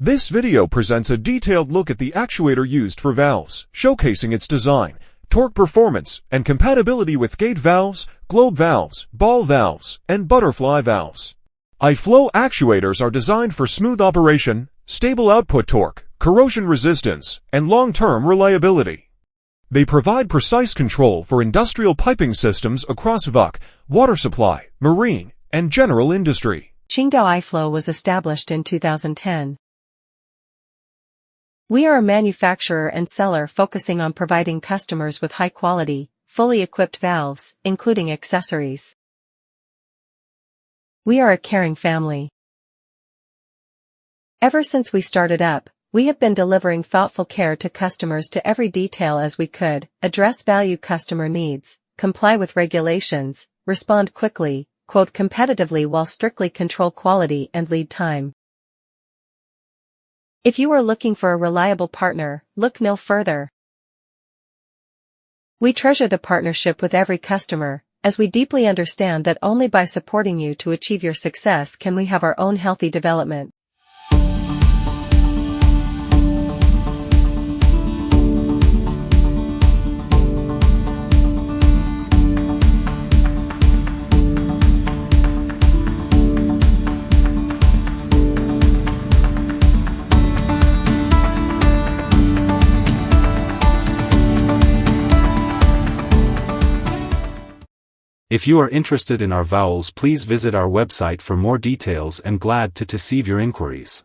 This video presents a detailed look at the actuator used for valves, showcasing its design, torque performance, and compatibility with gate valves, globe valves, ball valves, and butterfly valves. iFlow actuators are designed for smooth operation, stable output torque, corrosion resistance, and long-term reliability. They provide precise control for industrial piping systems across HVAC, water supply, marine, and general industry. Qingdao iFlow was established in 2010. We are a manufacturer and seller focusing on providing customers with high-quality, fully equipped valves, including accessories. We are a caring family. Ever since we started up, we have been delivering thoughtful care to customers to every detail as we could, address value customer needs, comply with regulations, respond quickly, quote competitively while strictly control quality and lead time. If you are looking for a reliable partner, look no further. We treasure the partnership with every customer, as we deeply understand that only by supporting you to achieve your success can we have our own healthy development. If you are interested in our valves, please visit our website for more details and glad to receive your inquiries.